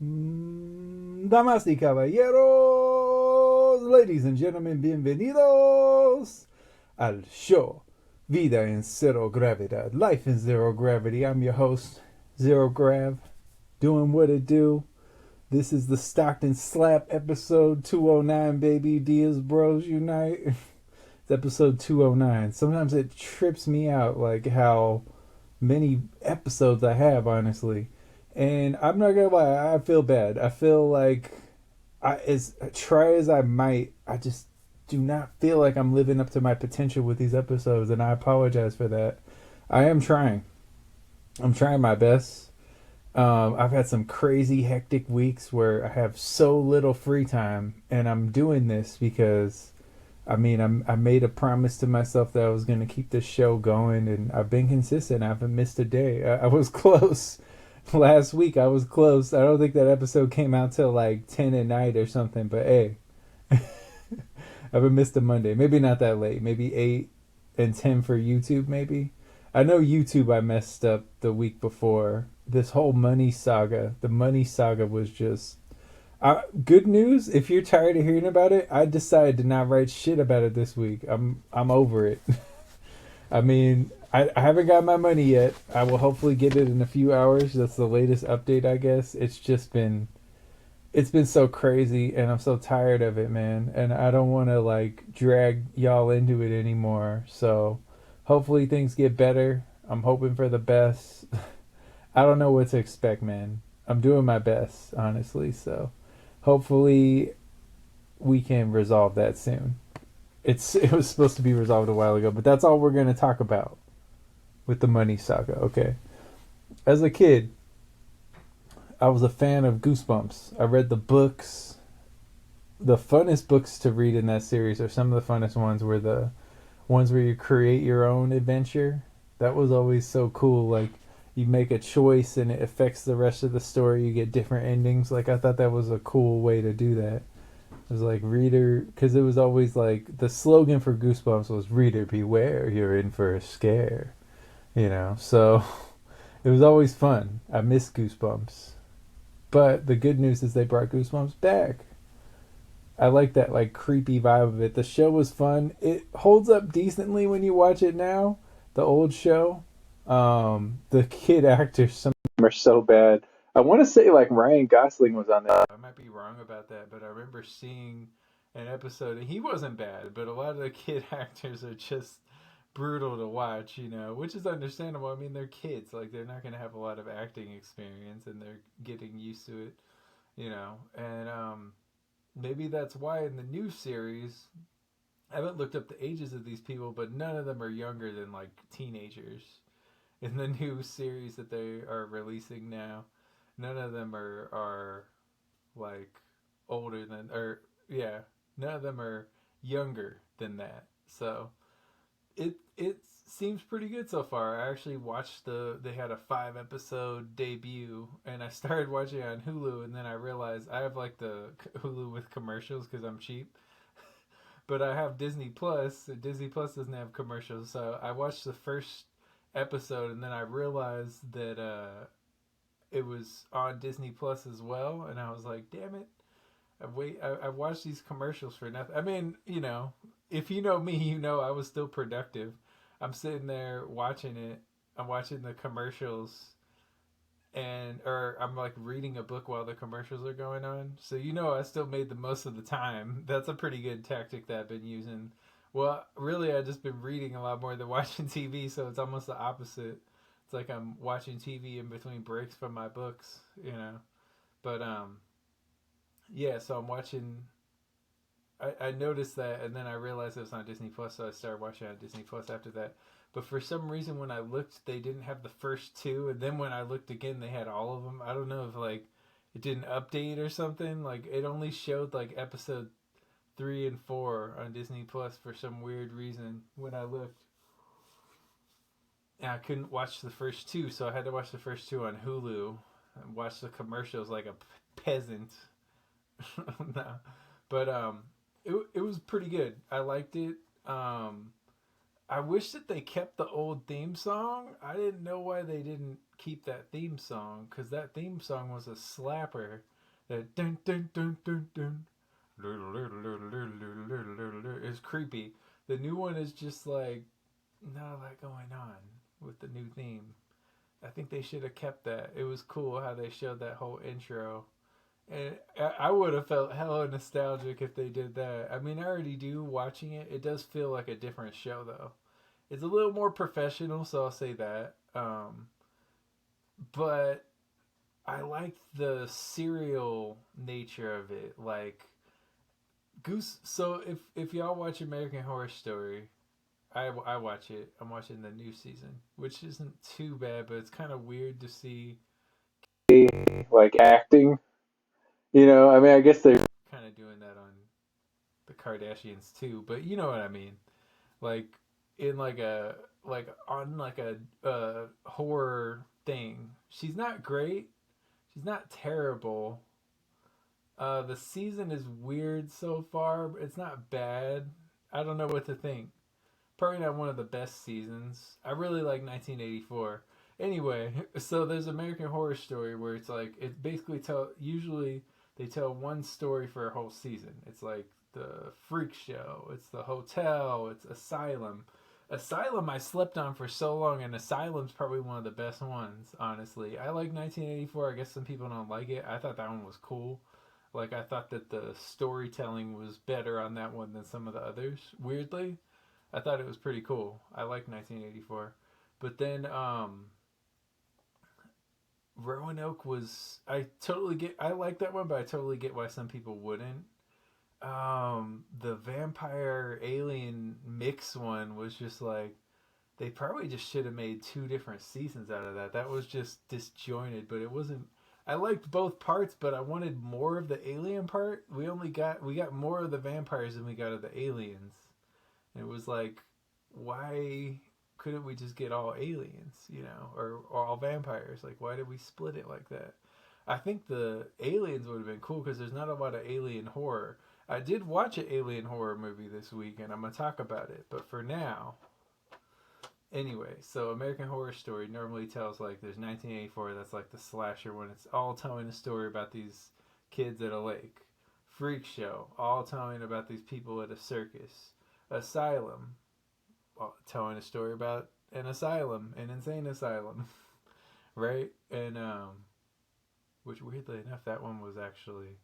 Damas y caballeros, ladies and gentlemen, bienvenidos al show Vida en Zero Gravedad, Life in Zero Gravity. I'm your host, Zero Grav, doing what it do. This is the Stockton Slap episode 209, baby. Diaz Bros unite. It's episode 209. Sometimes it trips me out, like how many episodes I have, honestly. And I'm not gonna lie, I feel bad. I feel like as try as I might, I just do not feel like I'm living up to my potential with these episodes, and I apologize for that. I am trying. I'm trying my best. I've had some crazy hectic weeks where I have so little free time, and I'm doing this because I made a promise to myself that I was going to keep this show going, and I've been consistent. I haven't missed a day. I was close last week. I was close. I don't think that episode came out till like 10 at night or something, but hey, I haven't missed a Monday. Maybe not that late. Maybe 8 and 10 for YouTube, maybe. I know YouTube I messed up the week before. This whole money saga, the money saga was just good news. If you're tired of hearing about it, I decided to not write shit about it this week. I'm over it. I haven't got my money yet. I will hopefully get it in a few hours. That's the latest update, I guess. It's been so crazy, and I'm so tired of it, man. And I don't want to like drag y'all into it anymore. So hopefully things get better. I'm hoping for the best. I don't know what to expect, man. I'm doing my best, honestly. So hopefully we can resolve that soon. It was supposed to be resolved a while ago, but that's all we're going to talk about with the money saga. Okay. As a kid, I was a fan of Goosebumps. I read the books. The funnest books to read in that series, or some of the funnest ones, were the ones where you create your own adventure. That was always so cool. Like, you make a choice and it affects the rest of the story. You get different endings. Like, I thought that was a cool way to do that. It was like reader, because it was always like the slogan for Goosebumps was "Reader beware, you're in for a scare." So it was always fun. I miss Goosebumps, but the good news is they brought Goosebumps back. I like that like creepy vibe of it. The show was fun. It holds up decently when you watch it now. The old show, the kid actors, some of them are so bad. I want to say like Ryan Gosling was on there. I might be wrong about that, but I remember seeing an episode and he wasn't bad, but a lot of the kid actors are just brutal to watch, which is understandable. I mean, they're kids, like they're not going to have a lot of acting experience and they're getting used to it, and maybe that's why in the new series, I haven't looked up the ages of these people, but none of them are younger than like teenagers. In the new series that they are releasing now, none of them are like older than, or yeah, none of them are younger than that. So it seems pretty good so far. I actually watched they had a 5 episode debut, and I started watching it on Hulu, and then I realized I have like the Hulu with commercials because I'm cheap. But I have Disney Plus. Disney Plus doesn't have commercials, so I watched the first episode, and then I realized that it was on Disney Plus as well, and I was like, "Damn it! I've watched these commercials for nothing." I mean, if you know me, I was still productive. I'm sitting there watching it. I'm watching the commercials, or I'm like reading a book while the commercials are going on. So I still made the most of the time. That's a pretty good tactic that I've been using. Well, really, I've just been reading a lot more than watching TV, so it's almost the opposite. It's like I'm watching TV in between breaks from my books. But yeah. So I'm watching. I noticed that, and then I realized it was on Disney Plus, so I started watching on Disney Plus after that. But for some reason, when I looked, they didn't have the first two, and then when I looked again, they had all of them. I don't know if like it didn't update or something. Like it only showed like episode 3 and 4 on Disney Plus for some weird reason when I looked. And I couldn't watch the first two, so I had to watch the first two on Hulu and watch the commercials like a peasant. No. But it was pretty good. I liked it. I wish that they kept the old theme song. I didn't know why they didn't keep that theme song, because that theme song was a slapper. That dun dun dun dun dun. It's creepy. The new one is just like not a lot going on with the new theme. I think they should have kept that. It was cool how they showed that whole intro. And I would have felt hella nostalgic if they did that. I mean, I already do watching it. It does feel like a different show, though. It's a little more professional, so I'll say that. But I like the serial nature of it. Like, Goose. So if y'all watch American Horror Story, I watch it. I'm watching the new season, which isn't too bad, but it's kind of weird to see like acting. You know, I mean, I guess they're kind of doing that on the Kardashians too, but you know what I mean. Like in like on like a horror thing. She's not great. She's not terrible. The season is weird so far, but it's not bad. I don't know what to think. Probably not one of the best seasons. I really like 1984. Anyway, so there's American Horror Story where it's like it basically usually they tell one story for a whole season. It's like the freak show, it's the hotel, it's Asylum. Asylum I slept on for so long, and Asylum's probably one of the best ones, honestly. I like 1984. I guess some people don't like it. I thought that one was cool. Like I thought that the storytelling was better on that one than some of the others. Weirdly, I thought it was pretty cool. I like 1984. But then Roanoke was I like that one, but I totally get why some people wouldn't. The vampire alien mix one was just like they probably just should have made two different seasons out of that. That was just disjointed, but it wasn't. I liked both parts, but I wanted more of the alien part. We got more of the vampires than we got of the aliens. And it was like, why couldn't we just get all aliens, you know, or all vampires? Like, why did we split it like that? I think the aliens would have been cool because there's not a lot of alien horror. I did watch an alien horror movie this week, and I'm gonna talk about it. But for now, anyway, so American Horror Story normally tells like there's 1984. That's like the slasher one. It's all telling a story about these kids at a lake. Freak Show, all telling about these people at a circus. Asylum, well, telling a story about an asylum, an insane asylum, right? And which weirdly enough, that one was actually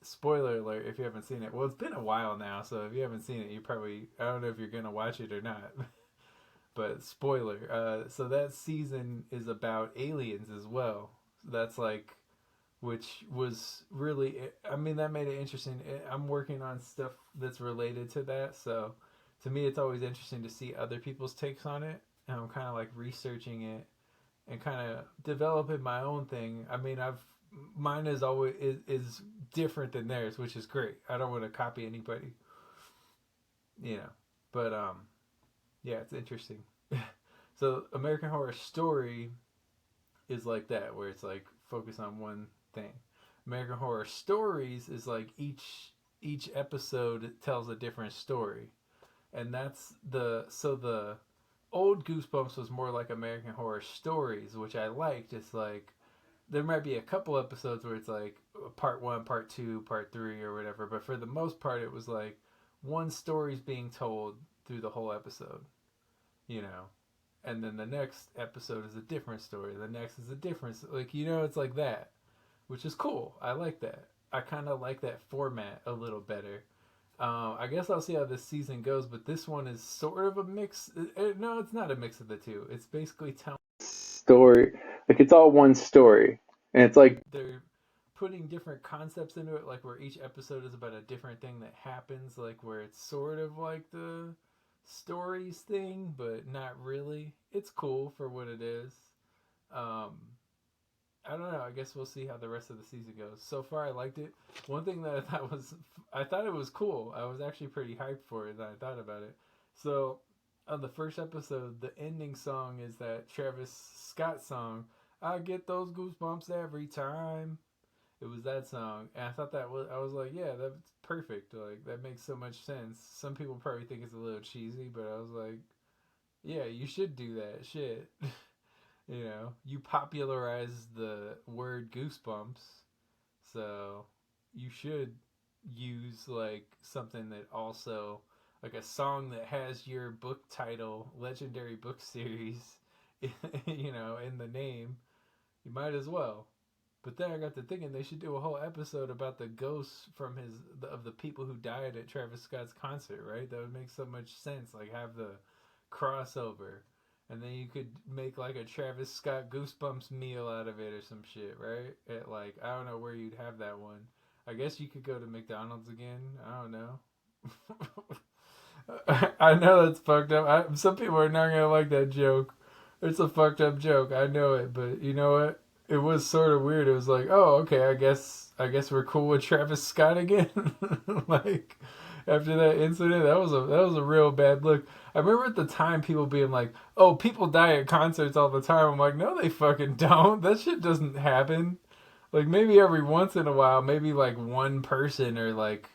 spoiler alert if you haven't seen it. Well, it's been a while now, so if you haven't seen it, you probably I don't know if you're gonna watch it or not. But spoiler, so that season is about aliens as well. That's like which was really I mean that made it interesting. I'm working on stuff that's related to that, so to me it's always interesting to see other people's takes on it, and I'm kind of like researching it and kind of developing my own thing. I mean, I've mine is always is different than theirs, which is great. I don't want to copy anybody, you know. But yeah, it's interesting. So American Horror Story is like that, where it's like focus on one thing. American Horror Stories is like each episode tells a different story, and that's the old Goosebumps was more like American Horror Stories, which I liked. It's like there might be a couple episodes where it's like part one, part two, part three, or whatever, but for the most part, it was like one story's being told through the whole episode, you know, and then the next episode is a different story. The next is a different, like you know, it's like that, which is cool. I like that. I kind of like that format a little better. I guess I'll see how this season goes, but this one is sort of a mix. No, it's not a mix of the two. It's basically telling story. Like it's all one story, and it's like they're putting different concepts into it, like where each episode is about a different thing that happens, like where it's sort of like the stories thing, but not really. It's cool for what it is. Um, I don't know. I guess we'll see how the rest of the season goes. So far, I liked it. One thing that I thought it was cool. I was actually pretty hyped for it. That I thought about it. So, on the first episode, the ending song is that Travis Scott song. I get those goosebumps every time. It was that song, and I thought that was. I was like, yeah, that's perfect. Like that makes so much sense. Some people probably think it's a little cheesy, but I was like, yeah, you should do that. Shit. You know, you popularized the word goosebumps, So you should use like something that also like a song that has your book title, legendary book series, in the name. You might as well. But then I got to thinking they should do a whole episode about the ghosts from of the people who died at Travis Scott's concert, right? That would make so much sense. Like have the crossover, and then you could make like a Travis Scott Goosebumps meal out of it or some shit, right? At like I don't know where you'd have that one. I guess you could go to McDonald's again. I don't know. I know that's fucked up. Some people are not gonna like that joke. It's a fucked up joke. I know it, but you know what? It was sort of weird. It was like, oh, okay, I guess we're cool with Travis Scott again. Like after that incident, that was a real bad look. I remember at the time people being like, "Oh, people die at concerts all the time." I'm like, "No, they fucking don't. That shit doesn't happen." Like maybe every once in a while, maybe like one person or like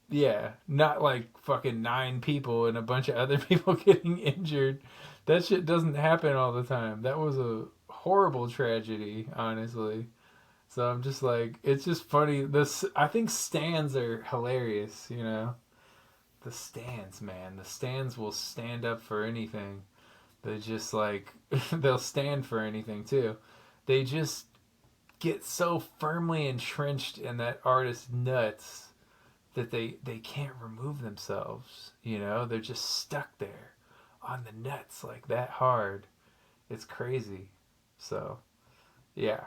yeah, not like fucking 9 people and a bunch of other people getting injured. That shit doesn't happen all the time. That was a horrible tragedy, honestly. So I'm just like, it's just funny. This I think stands are hilarious. The stands, man. The stands will stand up for anything. They just like they'll stand for anything too. They just get so firmly entrenched in that artist's nuts that they can't remove themselves. They're just stuck there on the nuts like that hard. It's crazy. So yeah,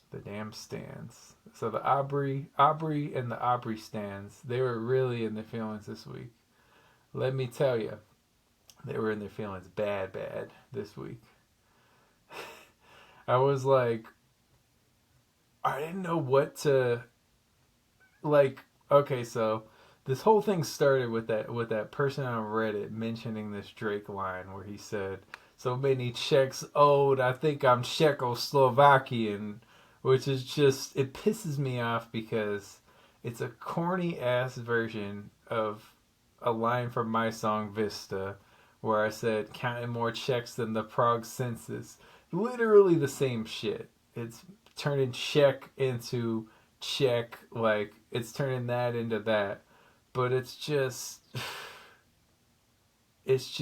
the damn stands. So the Aubrey and the Aubrey stands, they were really in their feelings this week. Let me tell you, they were in their feelings bad this week. I was like, I didn't know what to like. Okay, so this whole thing started with that person on Reddit mentioning this Drake line where he said, "So many checks owed. I think I'm Czechoslovakian," which is just it pisses me off because it's a corny ass version of a line from my song Vista, where I said counting more checks than the Prague census. Literally the same shit. It's turning check into check, like it's turning that into that, but it's just it's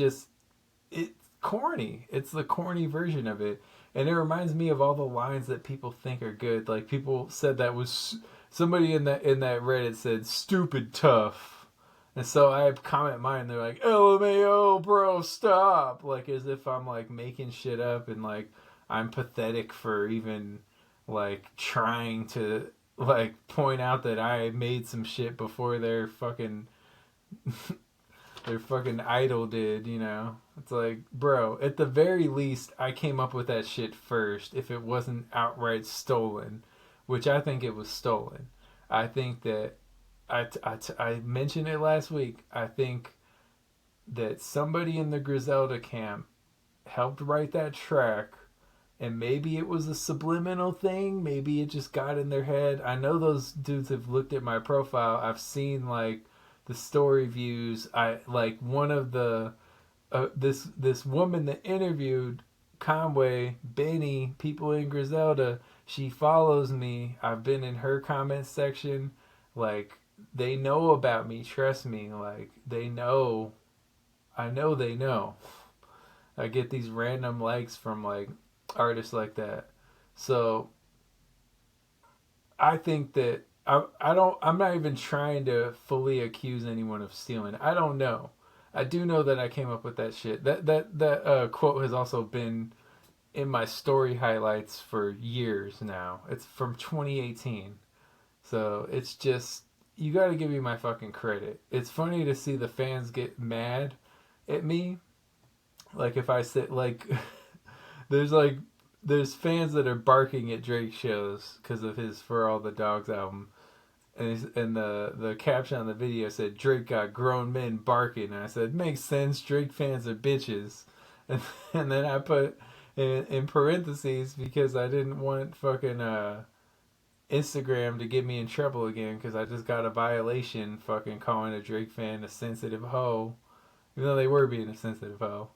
corny. It's the corny version of it, and it reminds me of all the lines that people think are good. Like people said that was somebody in that Reddit said stupid tough, and so I comment mine. They're like LMAO, bro, stop, like as if I'm like making shit up and like I'm pathetic for even like trying to like point out that I made some shit before their fucking idol did. It's like, bro, at the very least I came up with that shit first if it wasn't outright stolen, which I think it was stolen. I think that I mentioned it last week. I think that somebody in the Griselda camp helped write that track, and maybe it was a subliminal thing. Maybe it just got in their head. I know those dudes have looked at my profile. I've seen like the story views. I like one of the this woman that interviewed Conway, Benny, people in Griselda. She follows me. I've been in her comment section. Like they know about me. Trust me. Like they know. I know they know. I get these random likes from like artists like that. So I think that I'm not even trying to fully accuse anyone of stealing. I don't know. I do know that I came up with that shit. That quote has also been in my story highlights for years now. It's from 2018. So it's just you got to give me my fucking credit. It's funny to see the fans get mad at me. Like if I say like there's like there's fans that are barking at Drake shows because of his For All the Dogs album, and the caption on the video said Drake got grown men barking, and I said makes sense. Drake fans are bitches, and, and then I put in parentheses because I didn't want fucking Instagram to get me in trouble again because I just got a violation fucking calling a Drake fan a sensitive hoe, even though they were being a sensitive hoe.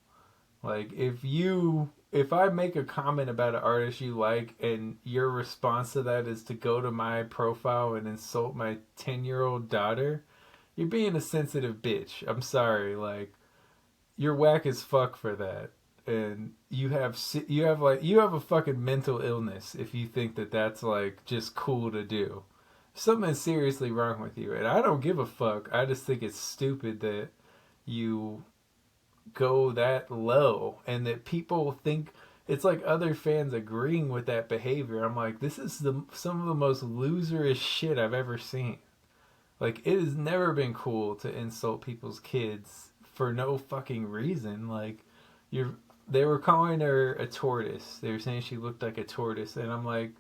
Like if I make a comment about an artist you like and your response to that is to go to my profile and insult my 10-year-old daughter, you're being a sensitive bitch. I'm sorry. Like, you're whack as fuck for that. And you have a fucking mental illness if you think that that's like just cool to do. Something's seriously wrong with you, and I don't give a fuck. I just think it's stupid that you go that low and that people think it's like other fans agreeing with that behavior. I'm like, this is some of the most loserish shit I've ever seen. Like, it has never been cool to insult people's kids for no fucking reason. Like, they were calling her a tortoise. They were saying she looked like a tortoise, and I'm like,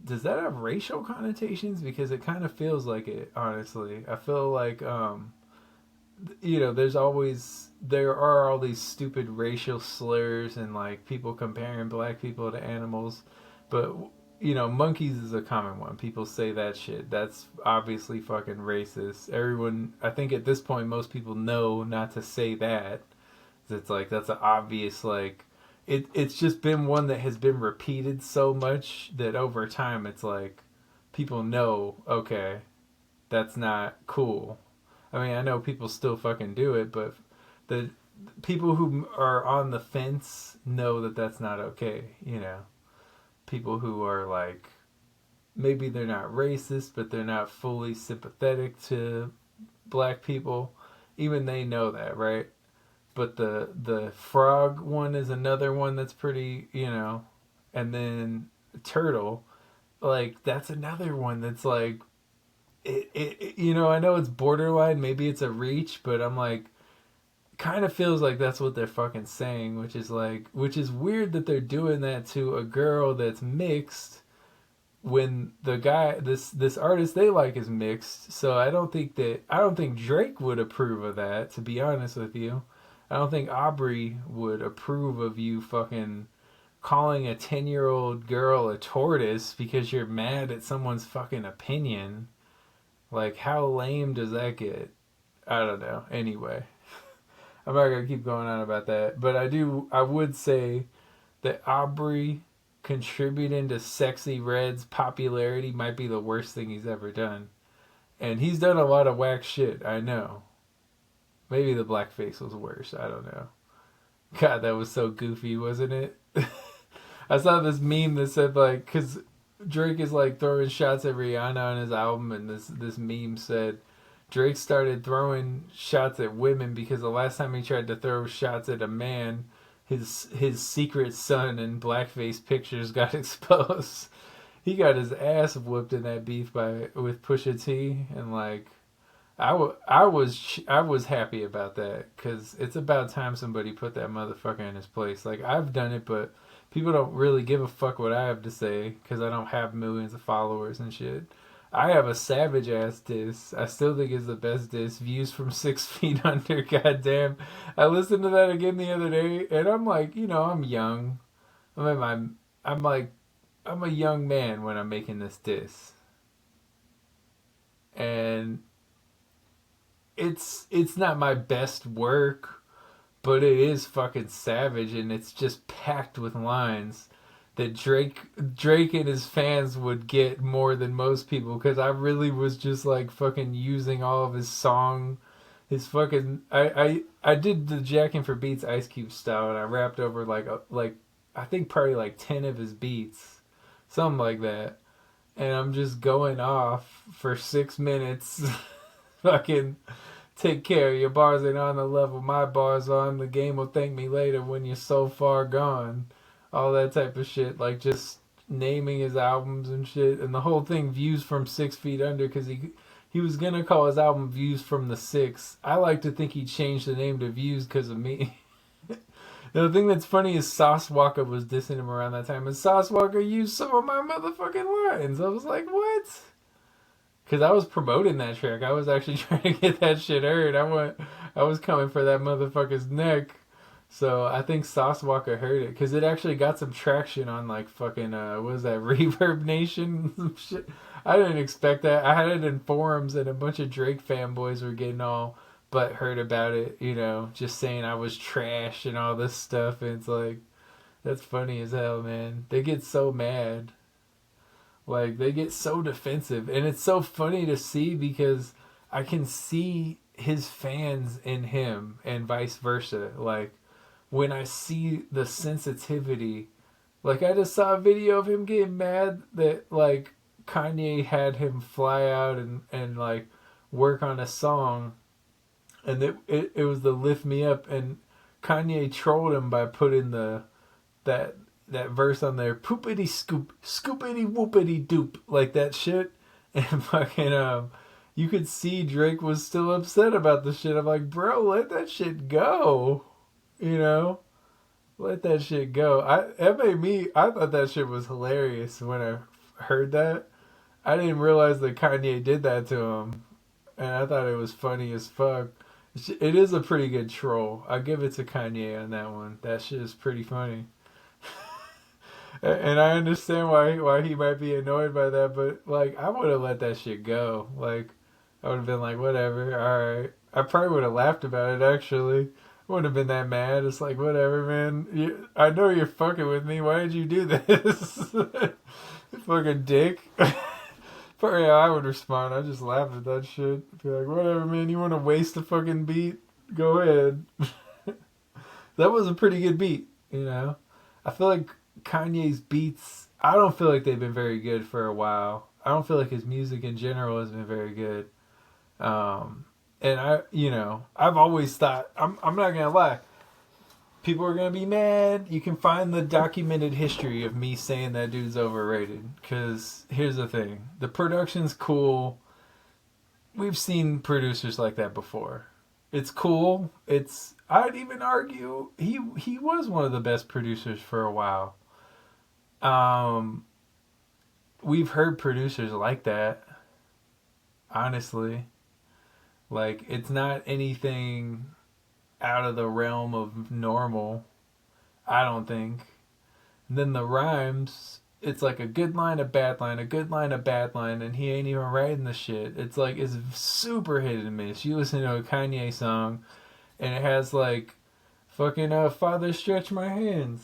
does that have racial connotations? Because it kind of feels like it, honestly. I feel like there are all these stupid racial slurs and like people comparing black people to animals, but monkeys is a common one. People say that shit. That's obviously fucking racist. Everyone, I think at this point, most people know not to say that. It's like that's an obvious like. It's just been one that has been repeated so much that over time it's like people know, okay, that's not cool. I mean, I know people still fucking do it, but the people who are on the fence know that that's not okay, People who are like, maybe they're not racist, but they're not fully sympathetic to black people. Even they know that, right? But the frog one is another one that's pretty, and then turtle, like that's another one that's like, I know it's borderline, maybe it's a reach, but I'm like, kind of feels like that's what they're fucking saying, which is weird that they're doing that to a girl that's mixed when the guy, this artist they like is mixed. So I don't think Drake would approve of that, to be honest with you. I don't think Aubrey would approve of you fucking calling a 10-year-old girl a tortoise because you're mad at someone's fucking opinion. Like, how lame does that get? I don't know. Anyway, I'm not going to keep going on about that. But I would say that Aubrey contributing to Sexyy Red's popularity might be the worst thing he's ever done. And he's done a lot of whack shit, I know. Maybe the blackface was worse. I don't know. God, that was so goofy, wasn't it? I saw this meme that said, like, because Drake is, like, throwing shots at Rihanna on his album, and this meme said, Drake started throwing shots at women because the last time he tried to throw shots at a man, his secret son in blackface pictures got exposed. He got his ass whooped in that beef with Pusha T, and, like, I was happy about that because it's about time somebody put that motherfucker in his place. Like, I've done it, but people don't really give a fuck what I have to say because I don't have millions of followers and shit. I have a savage ass diss. I still think it's the best diss. Views from 6 feet under. Goddamn, I listened to that again the other day, and I'm like, I'm young. I'm a young man when I'm making this diss, and it's not my best work, but it is fucking savage, and it's just packed with lines that Drake and his fans would get more than most people, because I really was just like fucking using all of his song, his fucking I did the Jacking for Beats Ice Cube style, and I rapped over like I think probably like 10 of his beats, something like that, and I'm just going off for 6 minutes. Fucking take care. Your bars ain't on the level my bars on. The game will thank me later when you're so far gone. All that type of shit. Like, just naming his albums and shit. And the whole thing, Views from 6 feet under, because he was going to call his album Views from the Six. I like to think he changed the name to Views because of me. The thing that's funny is Sauce Walker was dissing him around that time. And Sauce Walker used some of my motherfucking lines. I was like, what? Because I was promoting that track. I was actually trying to get that shit heard. I was coming for that motherfucker's neck. So I think Sauce Walker heard it. Because it actually got some traction on like fucking, what was that, Reverb Nation? Some shit. I didn't expect that. I had it in forums and a bunch of Drake fanboys were getting all butthurt about it, you know, just saying I was trash and all this stuff. And it's like, that's funny as hell, man. They get so mad. Like, they get so defensive. And it's so funny to see because I can see his fans in him and vice versa. Like, when I see the sensitivity, like, I just saw a video of him getting mad that, like, Kanye had him fly out and like, work on a song. And it was the Lift Me Up. And Kanye trolled him by putting that that verse on there, poopity scoop, scoopity whoopity doop, like that shit. And fucking you could see Drake was still upset about the shit. I'm like, bro, let that shit go. You know? Let that shit go. I thought that shit was hilarious when I heard that. I didn't realize that Kanye did that to him. And I thought it was funny as fuck. It is a pretty good troll. I'll give it to Kanye on that one. That shit is pretty funny. And I understand why he might be annoyed by that, but like I would have let that shit go. Like I would have been like, whatever, all right. I probably would have laughed about it actually. I wouldn't have been that mad. It's like whatever, man. I know you're fucking with me. Why did you do this? Fucking dick. Probably how I would respond. I just laugh at that shit. Be like, whatever, man. You want to waste a fucking beat? Go ahead. That was a pretty good beat, you know. I feel like Kanye's beats, I don't feel like they've been very good for a while. I don't feel like his music in general has been very good. And I've always thought, I'm not gonna lie, people are gonna be mad. You can find the documented history of me saying that dude's overrated. Because here's the thing, the production's cool. We've seen producers like that before. It's cool. I'd even argue he was one of the best producers for a while. We've heard producers like that. Honestly, like it's not anything out of the realm of normal. I don't think. And then the rhymes, it's like a good line, a bad line, a good line, a bad line, and he ain't even writing the shit. It's like it's super hit and miss. You listen to a Kanye song, and it has like fucking Father Stretch My Hands.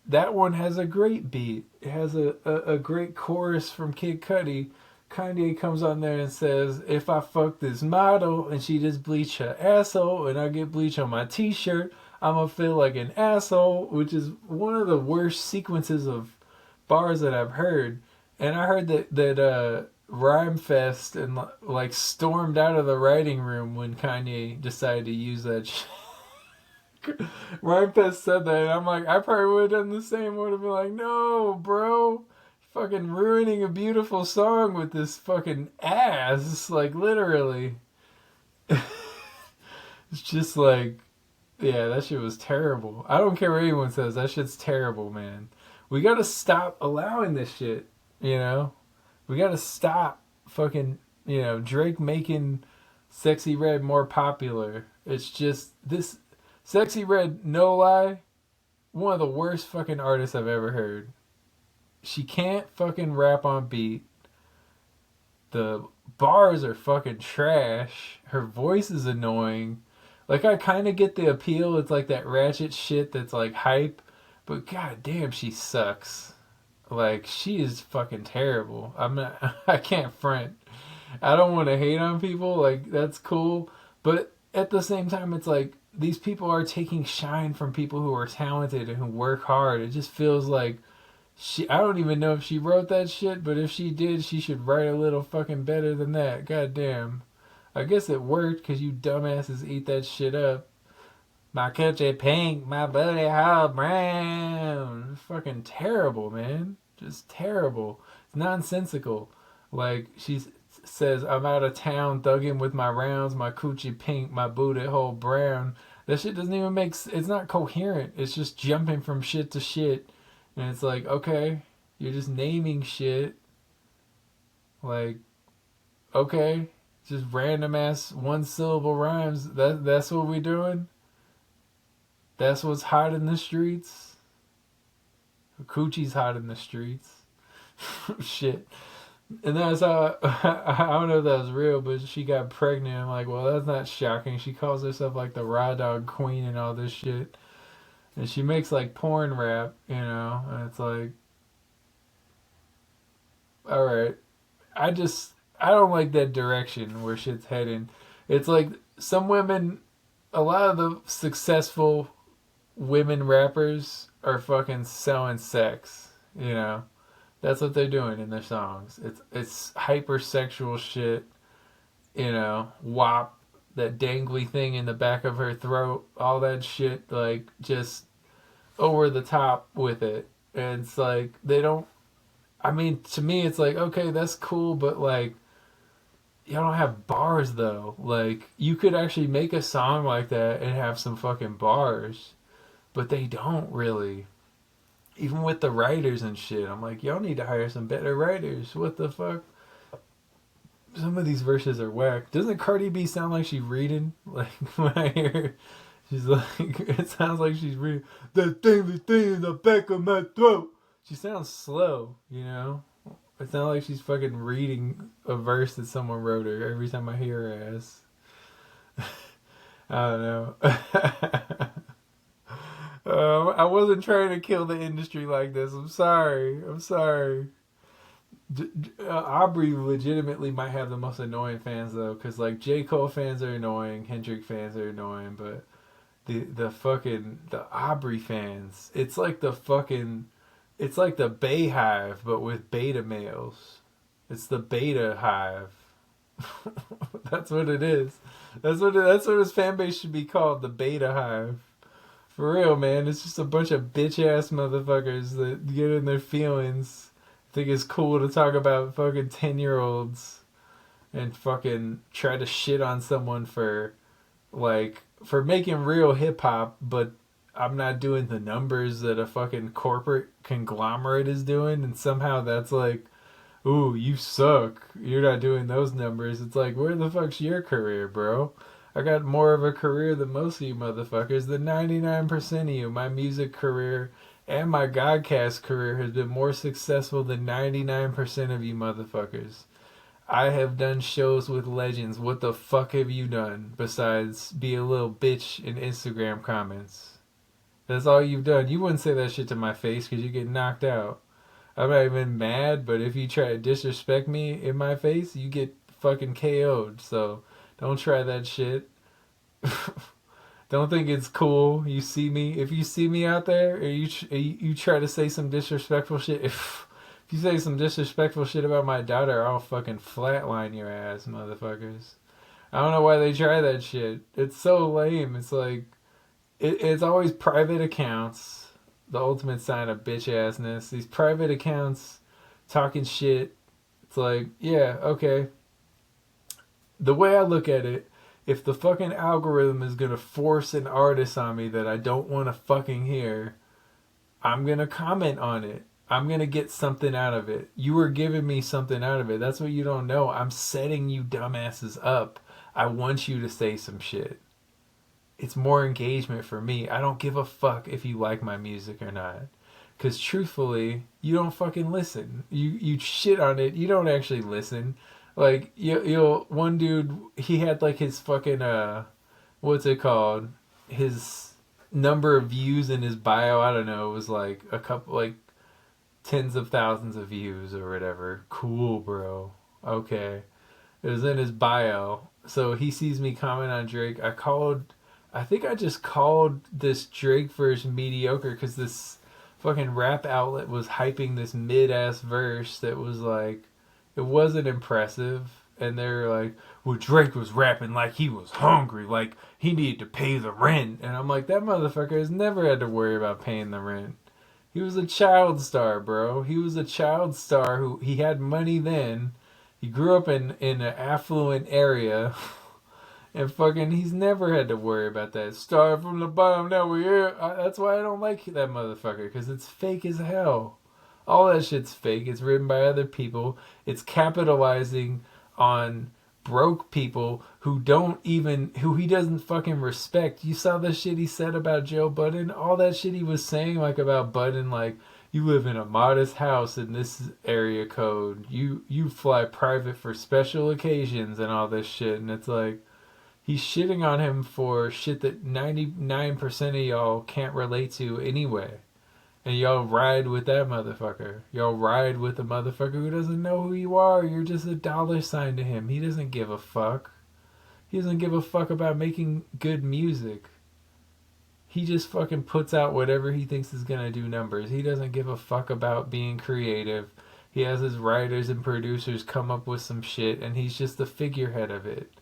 That one has a great beat. It has a great chorus from Kid Cudi. Kanye comes on there and says, if I fuck this model and she just bleach her asshole and I get bleach on my t-shirt, I'm gonna feel like an asshole, which is one of the worst sequences of bars that I've heard. And I heard that Rhyme Fest and like stormed out of the writing room when Kanye decided to use that shit. Rhyme Fest said that, and I'm like, I probably would have done the same. Would have been like, no, bro, fucking ruining a beautiful song with this fucking ass, like literally. It's just like, yeah, that shit was terrible. I don't care what anyone says, that shit's terrible, man. We gotta stop allowing this shit, you know? We gotta stop fucking, Drake making Sexyy Red more popular. It's just, this Sexyy Red, no lie, one of the worst fucking artists I've ever heard. She can't fucking rap on beat. The bars are fucking trash. Her voice is annoying. Like, I kind of get the appeal. It's like that ratchet shit that's like hype. But god damn, she sucks. Like, she is fucking terrible. I can't front. I don't want to hate on people. Like, that's cool. But at the same time, it's like, these people are taking shine from people who are talented and who work hard. It just feels like I don't even know if she wrote that shit, but if she did, she should write a little fucking better than that. God damn. I guess it worked because you dumbasses eat that shit up. My coochie pink, my booty hole brown. Fucking terrible, man. Just terrible. It's nonsensical. Like, she says, I'm out of town thugging with my rounds, my coochie pink, my booty hole brown. That shit doesn't even it's not coherent. It's just jumping from shit to shit. And it's like, okay, you're just naming shit. Like, okay, just random ass one syllable rhymes. That's what we doing? That's what's hot in the streets? Coochie's hot in the streets. Shit. And that's how I don't know if that was real, but she got pregnant. I'm like, well, that's not shocking. She calls herself like the raw dog queen and all this shit, and she makes like porn rap, and it's like, all right, I don't like that direction where shit's heading. It's like some women, a lot of the successful women rappers are fucking selling sex, you know. That's what they're doing in their songs. It's hypersexual shit, WAP, that dangly thing in the back of her throat, all that shit, like just over the top with it. And it's like they don't. I mean, to me, it's like okay, that's cool, but like you don't have bars though. Like you could actually make a song like that and have some fucking bars, but they don't really. Even with the writers and shit, I'm like, y'all need to hire some better writers. What the fuck? Some of these verses are whack. Doesn't Cardi B sound like she's reading? Like when I hear her, she's like, it sounds like she's reading that thing in the back of my throat. She sounds slow, you know. It sounds like she's fucking reading a verse that someone wrote her every time I hear her ass. I don't know. I wasn't trying to kill the industry like this. I'm sorry. I'm sorry. Aubrey legitimately might have the most annoying fans though, because like J. Cole fans are annoying, Hendrix fans are annoying, but the Aubrey fans, it's like the Beta Hive, but with beta males. It's the Beta Hive. That's what it is. That's what his fan base should be called, the Beta Hive. For real, man. It's just a bunch of bitch ass motherfuckers that get in their feelings. Think it's cool to talk about fucking 10-year-olds and fucking try to shit on someone for making real hip hop, but I'm not doing the numbers that a fucking corporate conglomerate is doing, and somehow that's like, ooh, you suck. You're not doing those numbers. It's like, where the fuck's your career, bro? I got more of a career than most of you motherfuckers. The 99% of you. My music career and my Godcast career has been more successful than 99% of you motherfuckers. I have done shows with legends. What the fuck have you done besides be a little bitch in Instagram comments? That's all you've done. You wouldn't say that shit to my face because you get knocked out. I'm not even mad, but if you try to disrespect me in my face, you get fucking KO'd. So don't try that shit. Don't think it's cool. You see me. If you see me out there, or you try to say some disrespectful shit. If you say some disrespectful shit about my daughter, I'll fucking flatline your ass, motherfuckers. I don't know why they try that shit. It's so lame. It's like it's always private accounts. The ultimate sign of bitch assness. These private accounts talking shit. It's like, yeah, okay. The way I look at it, if the fucking algorithm is gonna force an artist on me that I don't want to fucking hear, I'm gonna comment on it. I'm gonna get something out of it. You were giving me something out of it. That's what you don't know. I'm setting you dumbasses up. I want you to say some shit. It's more engagement for me. I don't give a fuck if you like my music or not. Because truthfully, you don't fucking listen. You shit on it. You don't actually listen. Like, you'll one dude, he had like his fucking, what's it called? His number of views in his bio, I don't know, it was like a couple, like tens of thousands of views or whatever. Cool, bro. Okay. It was in his bio. So he sees me comment on Drake. I think I just called this Drake verse mediocre because this fucking rap outlet was hyping this mid-ass verse that was like, it wasn't impressive. And they were like, well, Drake was rapping like he was hungry, like he needed to pay the rent. And I'm like, that motherfucker has never had to worry about paying the rent. He was a child star, bro. He was a child star who, he had money then. He grew up in an affluent area. And fucking, he's never had to worry about that. Start from the bottom, now we're here. That's why I don't like that motherfucker, because it's fake as hell. All that shit's fake. It's written by other people. It's capitalizing on broke people who he doesn't fucking respect. You saw the shit he said about Joe Budden? All that shit he was saying, like, about Budden, like, You live in a modest house in this area code. You fly private for special occasions and all this shit. And it's like, he's shitting on him for shit that 99% of y'all can't relate to anyway. And y'all ride with that motherfucker. Y'all ride with a motherfucker who doesn't know who you are. You're just a dollar sign to him. He doesn't give a fuck. He doesn't give a fuck about making good music. He just fucking puts out whatever he thinks is gonna do numbers. He doesn't give a fuck about being creative. He has his writers and producers come up with some shit, and he's just the figurehead of it.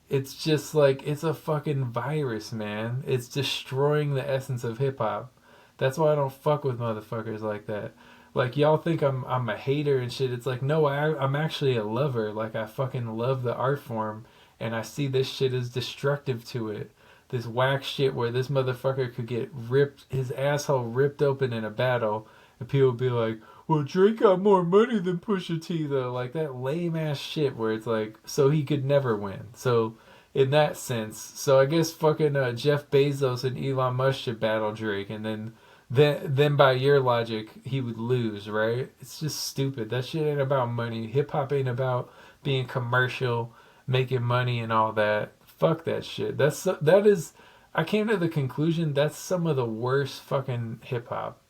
It's just like, it's a fucking virus, man. It's destroying the essence of hip hop. That's why I don't fuck with motherfuckers like that. Like, y'all think I'm a hater and shit. It's like, no, I'm actually a lover. Like, I fucking love the art form, and I see this shit as destructive to it. This whack shit where this motherfucker could get ripped, his asshole ripped open in a battle, and people be like, well, Drake got more money than Pusha T, though. Like, that lame ass shit where it's like, so he could never win. So, in that sense, so I guess fucking Jeff Bezos and Elon Musk should battle Drake, and then by your logic, he would lose, right? It's just stupid. That shit ain't about money. Hip hop ain't about being commercial, making money, and all that. Fuck that shit. That is. I came to the conclusion that's some of the worst fucking hip hop.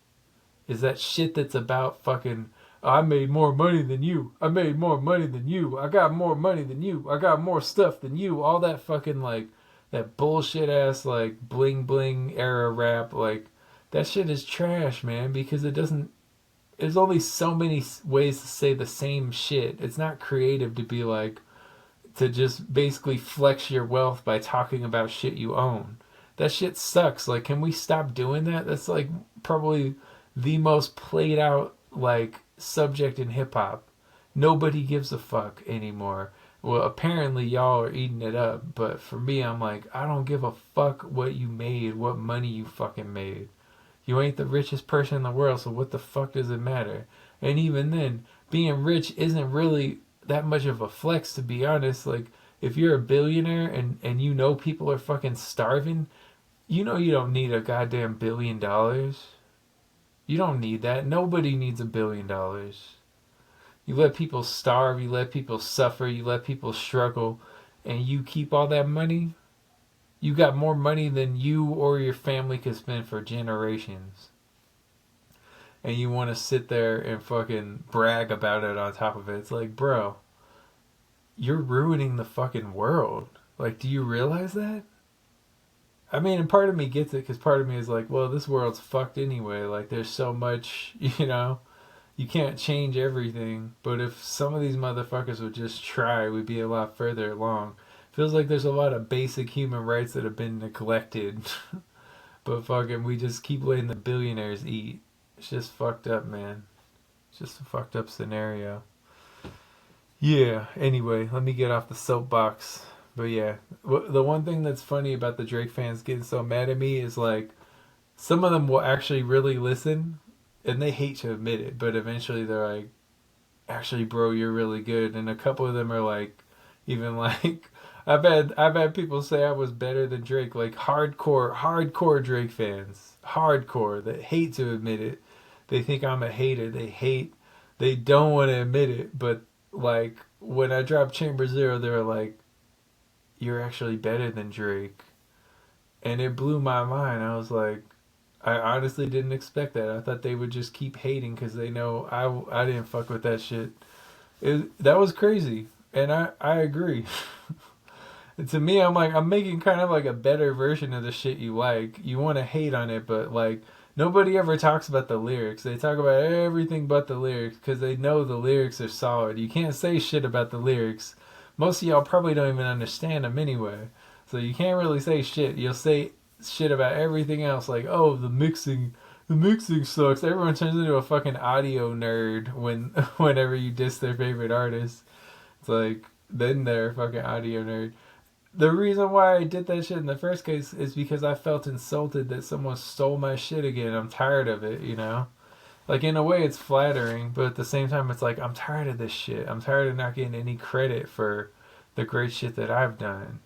Is that shit that's about fucking, oh, I made more money than you. I made more money than you. I got more money than you. I got more stuff than you. All that fucking, like, that bullshit ass, like, bling bling era rap. Like, that shit is trash, man, because it doesn't. There's only so many ways to say the same shit. It's not creative to be like, to just basically flex your wealth by talking about shit you own. That shit sucks. Like, can we stop doing that? That's like probably the most played out like subject in hip hop. Nobody gives a fuck anymore. Well, apparently y'all are eating it up, but for me, I'm like, I don't give a fuck what you made, what money you fucking made. You ain't the richest person in the world, so what the fuck does it matter? And even then, being rich isn't really that much of a flex, to be honest. Like, if you're a billionaire and you know people are fucking starving, you know you don't need a goddamn $1 billion. You don't need that. Nobody needs $1 billion. You let people starve, you let people suffer, you let people struggle, and you keep all that money. You got more money than you or your family could spend for generations. And you want to sit there and fucking brag about it on top of it. It's like, bro, you're ruining the fucking world. Like, do you realize that? I mean, and part of me gets it, because part of me is like, well, this world's fucked anyway. Like, there's so much, you can't change everything. But if some of these motherfuckers would just try, we'd be a lot further along. Feels like there's a lot of basic human rights that have been neglected. But fucking, we just keep letting the billionaires eat. It's just fucked up, man. It's just a fucked up scenario. Yeah, anyway, let me get off the soapbox. But yeah, the one thing that's funny about the Drake fans getting so mad at me is like, some of them will actually really listen, and they hate to admit it, but eventually they're like, actually, bro, you're really good. And a couple of them are like, even like, I've had people say I was better than Drake, like hardcore Drake fans, hardcore, that hate to admit it. They think I'm a hater. They don't want to admit it, but like when I dropped Chamber Zero, they were like, you're actually better than Drake. And it blew my mind. I was like, I honestly didn't expect that. I thought they would just keep hating because they know I didn't fuck with that shit. That was crazy. And I agree. And to me, I'm like, I'm making kind of like a better version of the shit you like. You want to hate on it, but like, nobody ever talks about the lyrics. They talk about everything but the lyrics because they know the lyrics are solid. You can't say shit about the lyrics. Most of y'all probably don't even understand them anyway. So you can't really say shit. You'll say shit about everything else, like, oh, the mixing sucks. Everyone turns into a fucking audio nerd whenever you diss their favorite artist. It's like, then they're a fucking audio nerd. The reason why I did that shit in the first case is because I felt insulted that someone stole my shit again. I'm tired of it, Like, in a way, it's flattering, but at the same time, it's like, I'm tired of this shit. I'm tired of not getting any credit for the great shit that I've done,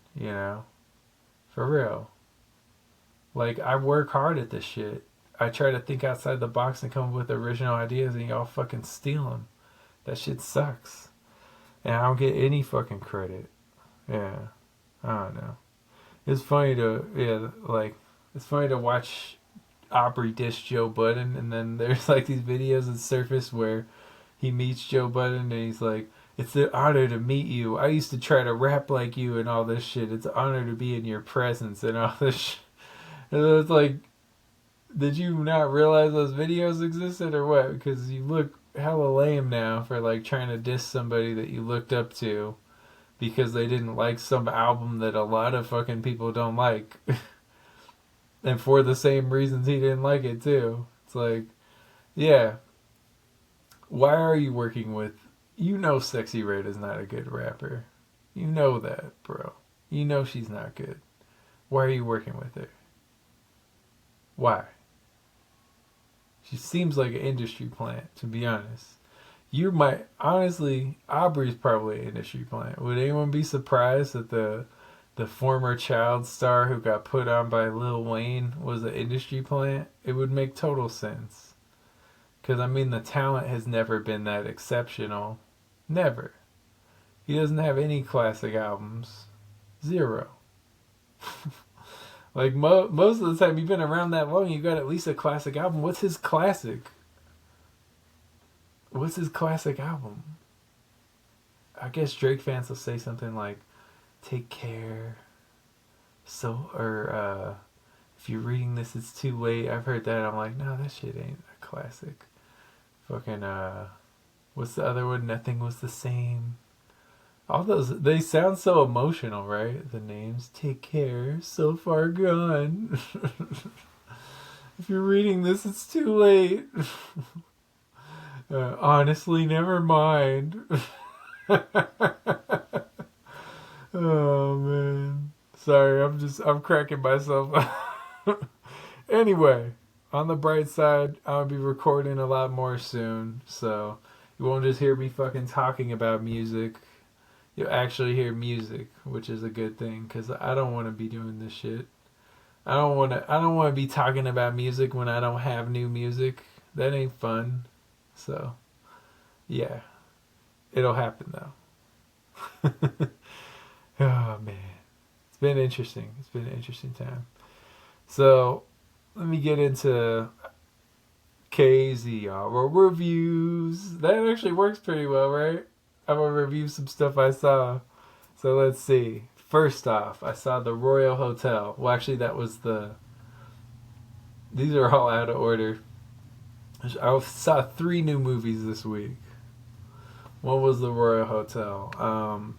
For real. Like, I work hard at this shit. I try to think outside the box and come up with original ideas, and y'all fucking steal them. That shit sucks. And I don't get any fucking credit. Yeah. I don't know. It's funny to, it's funny to watch Aubrey dish Joe Budden, and then there's like these videos that surface where he meets Joe Budden and he's like, it's an honor to meet you. I used to try to rap like you and all this shit. It's an honor to be in your presence and all this shit. And it's like, did you not realize those videos existed or what? Because you look hella lame now for like trying to diss somebody that you looked up to because they didn't like some album that a lot of fucking people don't like. And for the same reasons he didn't like it too. It's like, yeah. Why are you working with... You know Sexyy Red is not a good rapper. You know that, bro. You know she's not good. Why are you working with her? Why? She seems like an industry plant, to be honest. You might... Honestly, Aubrey's probably an industry plant. Would anyone be surprised that the former child star who got put on by Lil Wayne was an industry plant? It would make total sense. Because, I mean, the talent has never been that exceptional. Never. He doesn't have any classic albums. Zero. Like, most of the time you've been around that long, you got at least a classic album. What's his classic? What's his classic album? I guess Drake fans will say something like, Take Care. If you're reading this, it's too late. I've heard that. I'm like, no, that shit ain't a classic. Fucking, what's the other one? Nothing Was the Same. All those, they sound so emotional, right? The names. Take Care, So Far Gone. If you're reading this, it's too late. Honestly, never mind. Oh, man. Sorry, I'm cracking myself. Anyway. On the bright side, I'll be recording a lot more soon, so you won't just hear me fucking talking about music. You'll actually hear music, which is a good thing, because I don't want to be doing this shit. I don't want to be talking about music when I don't have new music. That ain't fun. So, yeah. It'll happen, though. Oh, man. It's been interesting. It's been an interesting time. So... Let me get into KZR reviews. That actually works pretty well, right? I'm going to review some stuff I saw. So let's see. First off, I saw the Royal Hotel. Well, actually, that was the... These are all out of order. I saw 3 new movies this week. One was the Royal Hotel.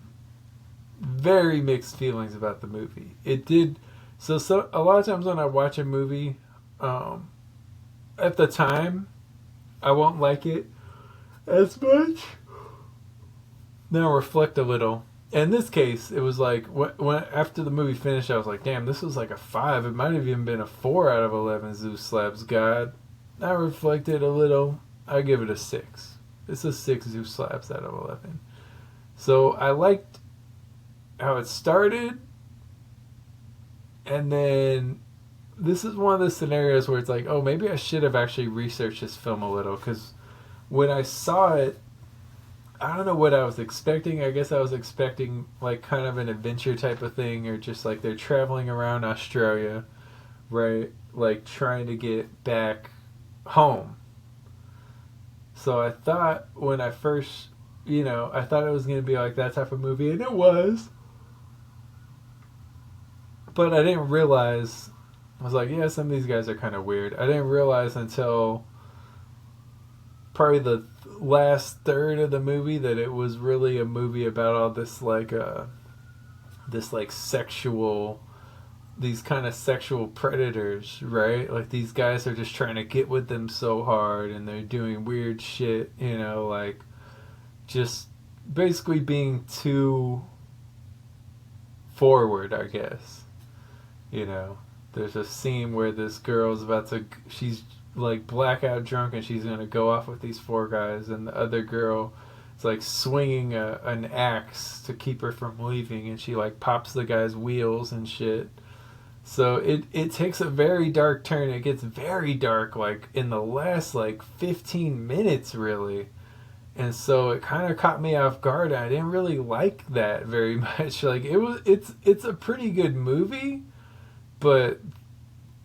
Very mixed feelings about the movie. It did... So a lot of times when I watch a movie, at the time, I won't like it as much. Then I'll reflect a little. In this case, it was like, when after the movie finished, I was like, damn, this was like a 5. It might have even been a 4 out of 11 Zeus Slaps God. I reflected a little. I give it a 6. It's a 6 Zeus Slaps out of 11. So I liked how it started. And then this is one of the scenarios where it's like, oh, maybe I should have actually researched this film a little. Because when I saw it, I don't know what I was expecting. I guess I was expecting like kind of an adventure type of thing. Or just like they're traveling around Australia, right? Like trying to get back home. So I thought when I first, I thought it was going to be like that type of movie. And it was. But I didn't realize, I was like, yeah, some of these guys are kind of weird. I didn't realize until probably the last third of the movie that it was really a movie about all this sexual, these kind of sexual predators, right? Like these guys are just trying to get with them so hard and they're doing weird shit, like just basically being too forward, I guess. There's a scene where this girl's she's like blackout drunk and she's going to go off with these 4 guys, and the other girl is like swinging an axe to keep her from leaving, and she like pops the guy's wheels and shit. So it takes a very dark turn. It gets very dark like in the last like 15 minutes really. And so it kind of caught me off guard. I didn't really like that very much. Like it's a pretty good movie, but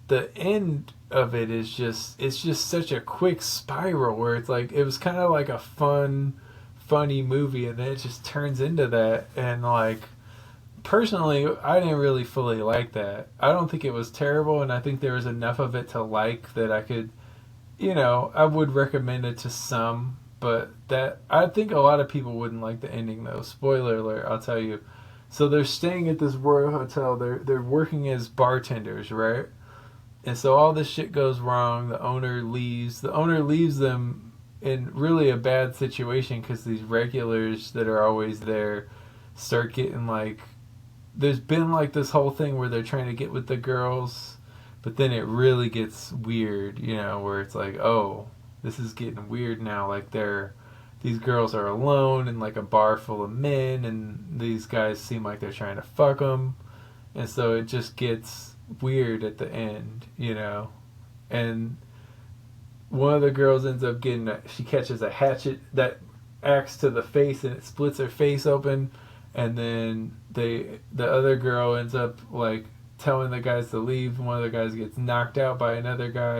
the end of it is just it's just such a quick spiral where it's like it was kind of like a funny movie, and then it just turns into that. And like personally, I didn't really fully like that. I don't think it was terrible, and I think there was enough of it to like that I could, I would recommend it to some. But that I think a lot of people wouldn't like the ending though. Spoiler alert, I'll tell you. So they're staying at this royal hotel. They're working as bartenders, right? And so all this shit goes wrong. The owner leaves. The owner leaves them in really a bad situation because these regulars that are always there start getting like. There's been like this whole thing where they're trying to get with the girls, but then it really gets weird, where it's like, oh, this is getting weird now. Like these girls are alone in like a bar full of men, and these guys seem like they're trying to fuck them, and so it just gets weird at the end, and one of the girls ends up she catches a hatchet that axe to the face, and it splits her face open, and then the other girl ends up like telling the guys to leave. One of the guys gets knocked out by another guy,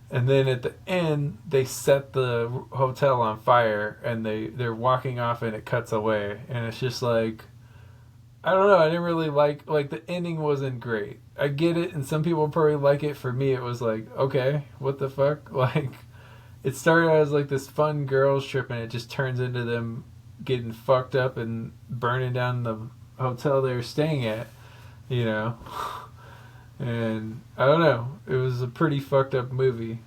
and then at the end they set the hotel on fire, and they're walking off, and it cuts away, and it's just like, I don't know. I didn't really like the ending wasn't great. I get it, and some people probably like it. For me, it was like, okay, what the fuck? Like, it started as like this fun girls trip, and it just turns into them getting fucked up and burning down the hotel they were staying at, And I don't know. It was a pretty fucked up movie,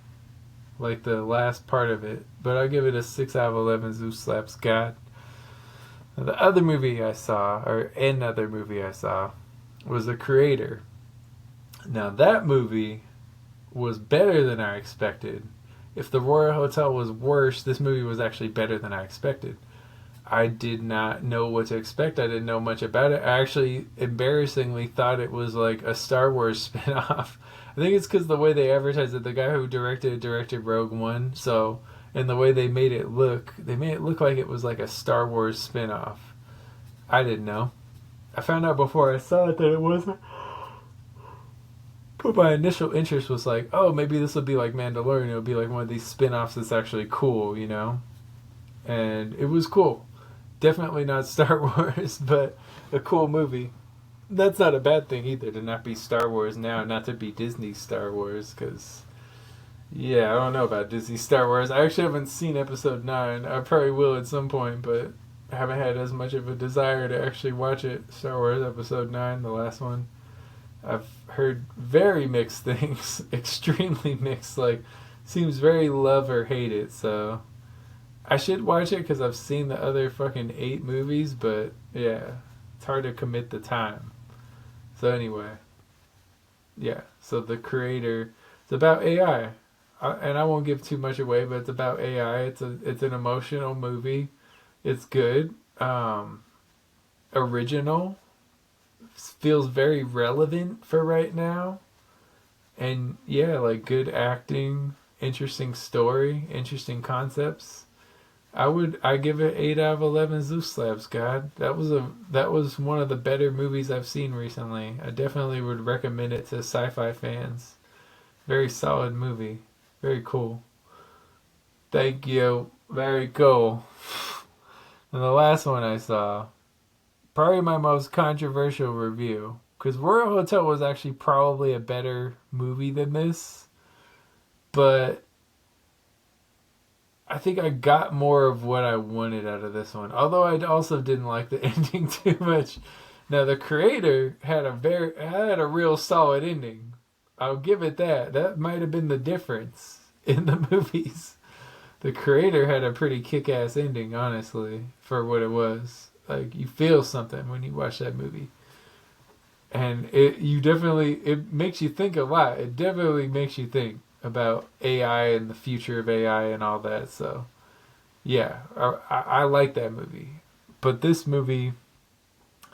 like the last part of it. But I'll give it a 6 out of 11 Zeus slaps God. The other movie I saw, was The Creator. Now that movie was better than I expected. If the Royal Hotel was worse, this movie was actually better than I expected. I did not know what to expect. I didn't know much about it. I actually embarrassingly thought it was like a Star Wars spinoff. I think it's because the way they advertised it. The guy who directed Rogue One, so and the way they made it look like it was like a Star Wars spinoff. I didn't know. I found out before I saw it that it wasn't. But my initial interest was like, oh, maybe this will be like Mandalorian. It'll be like one of these spin-offs that's actually cool, And it was cool. Definitely not Star Wars, but a cool movie. That's not a bad thing either, to not be Star Wars now, not to be Disney Star Wars, because, yeah, I don't know about Disney Star Wars. I actually haven't seen episode 9. I probably will at some point, but I haven't had as much of a desire to actually watch it. Star Wars episode 9, the last one. I've heard very mixed things, extremely mixed, like, seems very love or hate it, so I should watch it because I've seen the other fucking 8 movies, but yeah, it's hard to commit the time. So anyway, yeah, so The Creator, it's about AI, and I won't give too much away, but it's about AI. It's an emotional movie. It's good, original, feels very relevant for right now, and yeah, like good acting, interesting story, interesting concepts. I give it 8 out of 11 Zeus slabs. God, that was one of the better movies I've seen recently. I definitely would recommend it to sci-fi fans. Very solid movie. Very cool. Thank you. Very cool. And the last one I saw, probably my most controversial review, because Royal Hotel was actually probably a better movie than this, but I think I got more of what I wanted out of this one. Although I also didn't like the ending too much. Now The Creator had a real solid ending. I'll give it that. That might have been the difference in the movies. The Creator had a pretty kick-ass ending, honestly, for what it was. Like, you feel something when you watch that movie. And it makes you think a lot. It definitely makes you think about AI and the future of AI and all that. So, yeah, I like that movie. But this movie,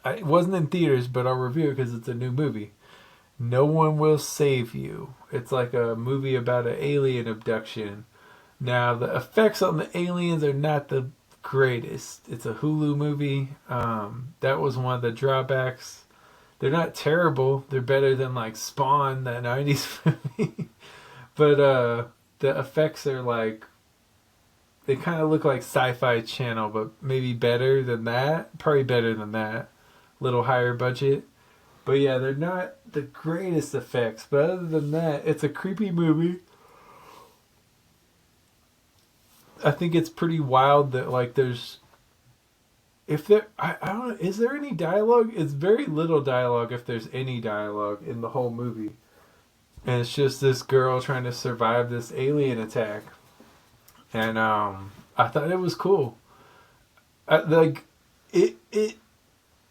it wasn't in theaters, but I'll review it because it's a new movie. No one will save you. It's like a movie about an alien abduction. Now, the effects on the aliens are not the greatest. It's a Hulu movie. That was one of the drawbacks. They're not terrible. They're better than like Spawn, that 90s movie. But the effects are like, they kind of look like Sci-Fi Channel, but maybe better than that. Probably better than that. Little higher budget. But yeah, they're not the greatest effects. But other than that, it's a creepy movie. I think it's pretty wild that like there's, if there, I don't know, is there any dialogue? It's very little dialogue, if there's any dialogue in the whole movie. And it's just this girl trying to survive this alien attack. And I thought it was cool. Like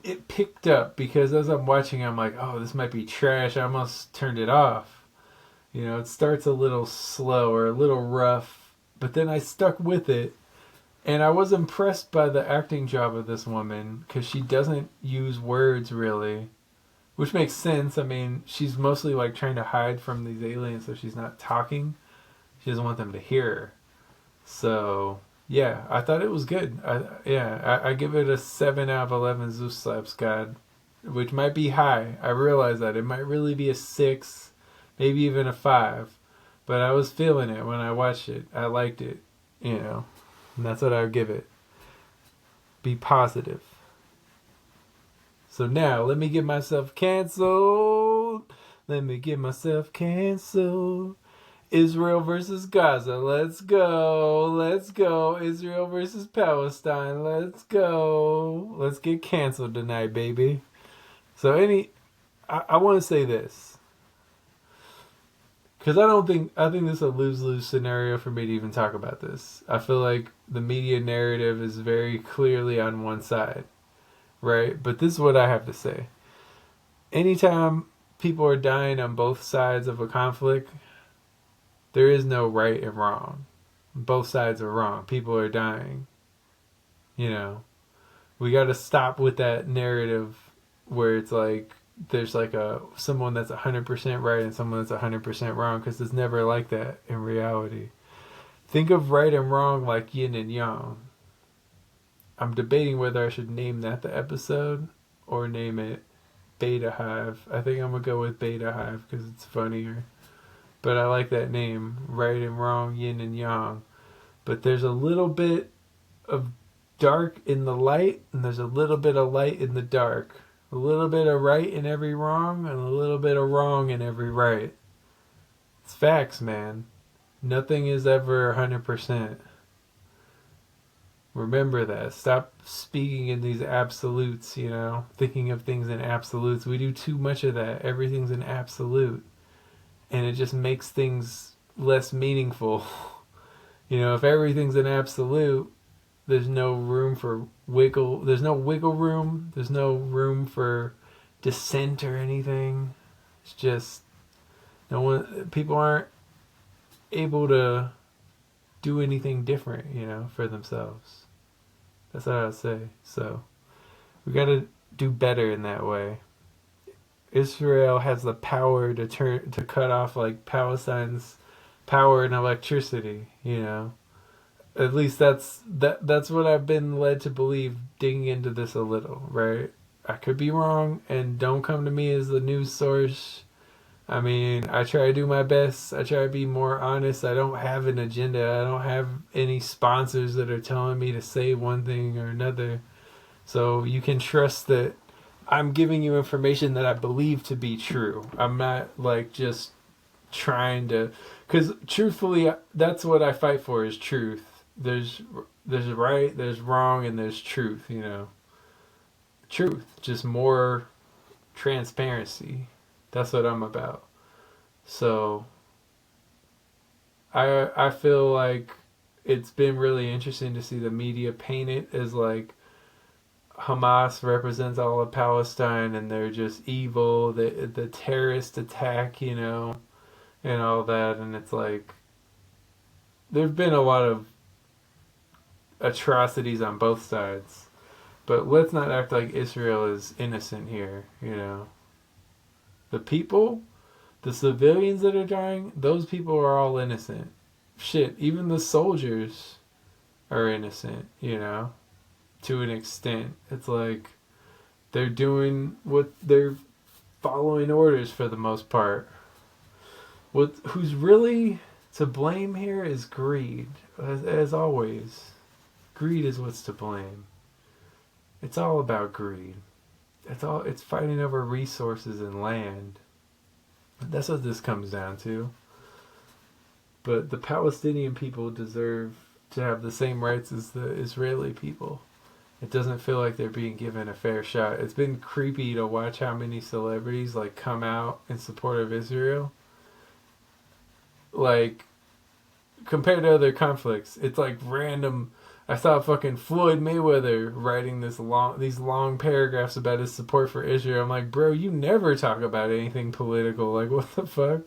it picked up, because as I'm watching, I'm like, oh, this might be trash. I almost turned it off. You know, it starts a little slow or a little rough, but then I stuck with it. And I was impressed by the acting job of this woman, because she doesn't use words really, which makes sense. I mean, she's mostly like trying to hide from these aliens, so she's not talking. She doesn't want them to hear her. So yeah, I thought it was good. I give it a 7 out of 11 Zeus slaps, God, which might be high. I realize that it might really be a 6, maybe even a 5, but I was feeling it when I watched it. I liked it, you know, and that's what I would give it. Be positive. So now let me get myself canceled. Let me get myself canceled. Israel versus Gaza. Let's go. Let's go. Israel versus Palestine. Let's go. Let's get canceled tonight, baby. So I want to say this, because I think this is a lose-lose scenario for me to even talk about this. I feel like the media narrative is very clearly on one side, right? But this is what I have to say. Anytime people are dying on both sides of a conflict, there is no right and wrong. Both sides are wrong. People are dying. You know, we got to stop with that narrative where it's like there's like someone that's 100% right and someone that's 100% wrong, because it's never like that in reality. Think of right and wrong like yin and yang. I'm debating whether I should name that the episode or name it Beta Hive. I think I'm going to go with Beta Hive because it's funnier. But I like that name, right and wrong, yin and yang. But there's a little bit of dark in the light, and there's a little bit of light in the dark. A little bit of right in every wrong, and a little bit of wrong in every right. It's facts, man. Nothing is ever 100%. Remember that. Stop speaking in these absolutes, you know, thinking of things in absolutes. We do too much of that. Everything's an absolute. And it just makes things less meaningful. You know, if everything's an absolute, there's no room for there's no wiggle room, there's no room for dissent or anything. It's just people aren't able to do anything different, you know, for themselves. That's what I would say. So we got to do better in that way. Israel has the power to cut off like Palestine's power and electricity, you know. At least that's what I've been led to believe, digging into this a little, right? I could be wrong, and don't come to me as the news source. I mean, I try to do my best. I try to be more honest. I don't have an agenda. I don't have any sponsors that are telling me to say one thing or another. So you can trust that I'm giving you information that I believe to be true. I'm not like just trying to, because truthfully, that's what I fight for, is truth. There's right, there's wrong, and there's truth, you know. Truth, just more transparency. That's what I'm about. So I feel like it's been really interesting to see the media paint it as like Hamas represents all of Palestine and they're just evil, the terrorist attack, you know, and all that. And it's like there've been a lot of atrocities on both sides, but let's not act like Israel is innocent here, you know. The people, the civilians that are dying, those people are all innocent. Shit, even the soldiers are innocent, to an extent. It's like they're doing what they're following orders for the most part. Who's really to blame here is greed, as always. Greed is what's to blame. It's all about greed. It's fighting over resources and land. That's what this comes down to. But the Palestinian people deserve to have the same rights as the Israeli people. It doesn't feel like they're being given a fair shot. It's been creepy to watch how many celebrities like come out in support of Israel. Like, compared to other conflicts, it's like random. I saw fucking Floyd Mayweather writing these long paragraphs about his support for Israel. I'm like, bro, you never talk about anything political. Like, what the fuck?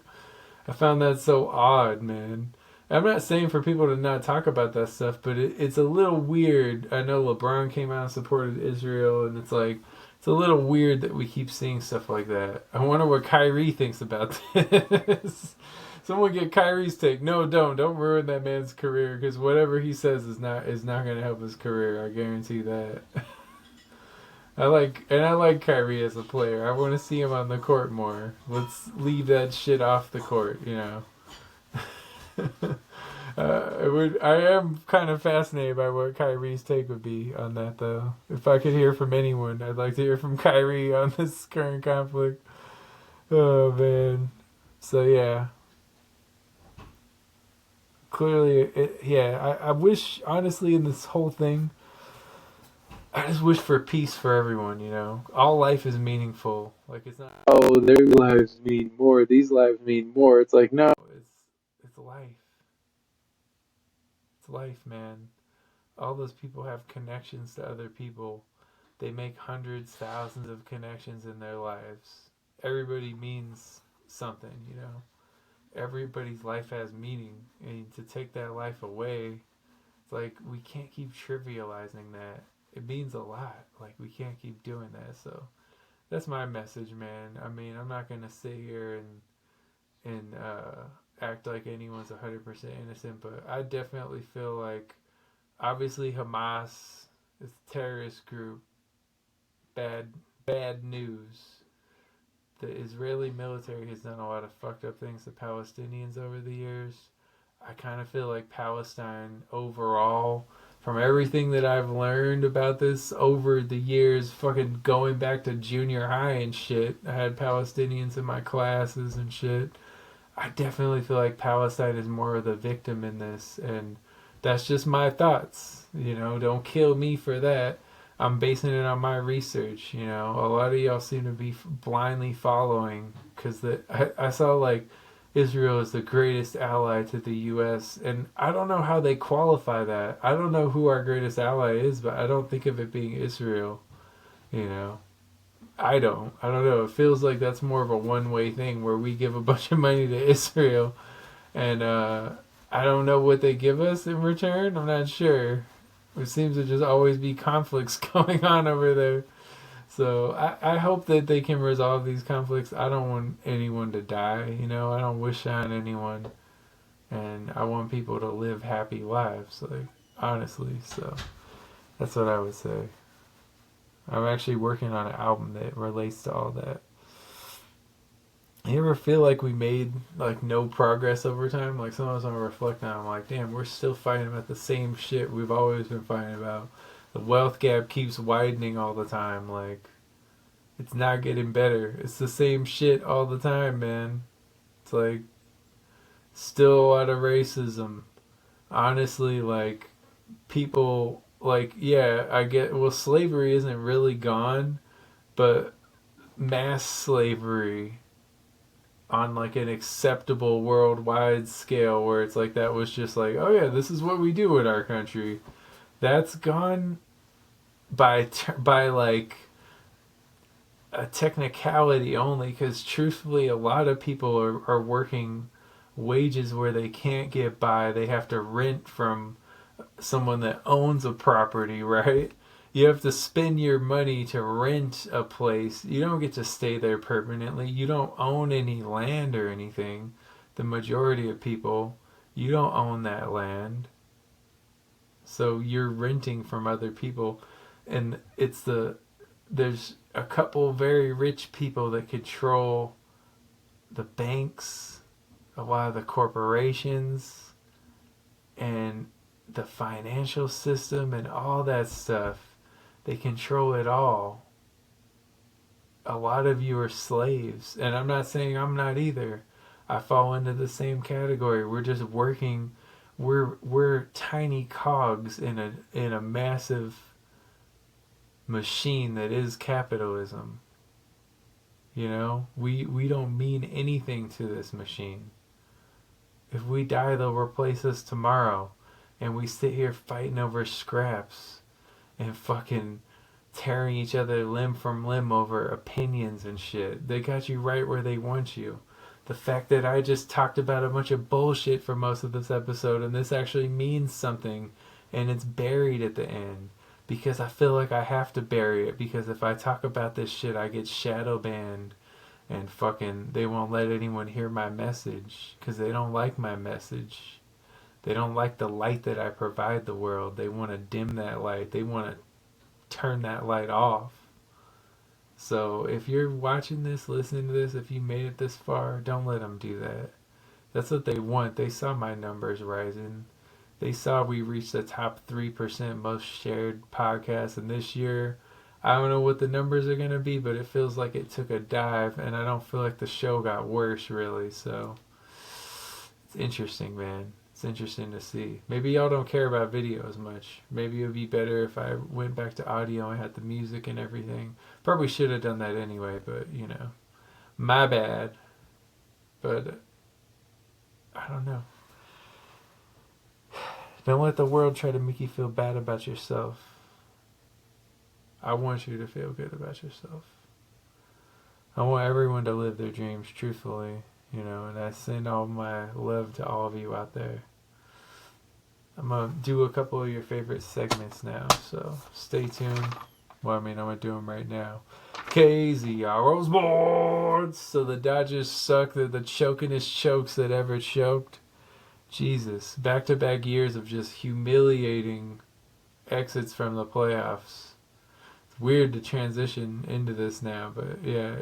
I found that so odd, man. I'm not saying for people to not talk about that stuff, but it's a little weird. I know LeBron came out and supported Israel, and it's like, it's a little weird that we keep seeing stuff like that. I wonder what Kyrie thinks about this. Someone get Kyrie's take. No, don't ruin that man's career, because whatever he says is not going to help his career. I guarantee that. I like Kyrie as a player. I want to see him on the court more. Let's leave that shit off the court, I am kind of fascinated by what Kyrie's take would be on that, though. If I could hear from anyone, I'd like to hear from Kyrie on this current conflict. Oh man. So yeah. Clearly, I wish, honestly, in this whole thing, I just wish for peace for everyone, All life is meaningful. Like, it's not, oh, their lives mean more, these lives mean more. It's like, no, it's life. It's life, man. All those people have connections to other people. They make hundreds, thousands of connections in their lives. Everybody means something, Everybody's life has meaning, and to take that life away, it's like we can't keep trivializing that. It means a lot. Like, we can't keep doing that. So that's my message, man. I mean, I'm not gonna sit here and act like anyone's 100% innocent, but I definitely feel like, obviously, Hamas is a terrorist group. Bad news. The Israeli military has done a lot of fucked up things to Palestinians over the years. I kind of feel like Palestine overall, from everything that I've learned about this over the years, fucking going back to junior high and shit, I had Palestinians in my classes and shit. I definitely feel like Palestine is more of the victim in this, and that's just my thoughts. Don't kill me for that. I'm basing it on my research. A lot of y'all seem to be blindly following, because I saw like Israel is the greatest ally to the U.S. and I don't know how they qualify that. I don't know who our greatest ally is, but I don't think of it being Israel. I don't know. It feels like that's more of a one-way thing where we give a bunch of money to Israel, and I don't know what they give us in return. I'm not sure. It seems to just always be conflicts going on over there. So I hope that they can resolve these conflicts. I don't want anyone to die, I don't wish on anyone. And I want people to live happy lives, like, honestly. So that's what I would say. I'm actually working on an album that relates to all that. You ever feel like we made like no progress over time? Like, sometimes when I reflect now, I'm like, damn, we're still fighting about the same shit we've always been fighting about. The wealth gap keeps widening all the time. Like, it's not getting better. It's the same shit all the time, man. It's like, still a lot of racism. Honestly, like, people, like, yeah, I get, well, slavery isn't really gone, but mass slavery on like an acceptable worldwide scale, where it's like that was just like, oh yeah, this is what we do in our country, that's gone by like a technicality only, because truthfully a lot of people are working wages where they can't get by. They have to rent from someone that owns a property, right? You have to spend your money to rent a place. You don't get to stay there permanently. You don't own any land or anything. The majority of people, you don't own that land. So you're renting from other people. And there's a couple very rich people that control the banks, a lot of the corporations, and the financial system and all that stuff. They control it all. A lot of you are slaves, and I'm not saying I'm not either. I fall into the same category. We're just working. We're tiny cogs in a massive machine that is capitalism. You know, we don't mean anything to this machine. If we die, they'll replace us tomorrow, and we sit here fighting over scraps and fucking tearing each other limb from limb over opinions and shit. They got you right where they want you. The fact that I just talked about a bunch of bullshit for most of this episode, and this actually means something, and it's buried at the end because I feel like I have to bury it, because if I talk about this shit I get shadow banned, and fucking they won't let anyone hear my message because they don't like my message. They don't like the light that I provide the world. They want to dim that light. They want to turn that light off. So if you're watching this, listening to this, if you made it this far, don't let them do that. That's what they want. They saw my numbers rising. They saw we reached the top 3% most shared podcast. And this year, I don't know what the numbers are going to be, but it feels like it took a dive. And I don't feel like the show got worse, really. So it's interesting, man. It's interesting to see. Maybe y'all don't care about video as much. Maybe it would be better if I went back to audio and had the music and everything. Probably should have done that anyway, but, you know. My bad. But, I don't know. Don't let the world try to make you feel bad about yourself. I want you to feel good about yourself. I want everyone to live their dreams truthfully, you know, and I send all my love to all of you out there. I'm going to do a couple of your favorite segments now, so stay tuned. Well, I mean, I'm going to do them right now. KZRO's boards! So the Dodgers suck. They're the chokingest chokes that ever choked. Jesus. Back-to-back years of just humiliating exits from the playoffs. It's weird to transition into this now, but yeah,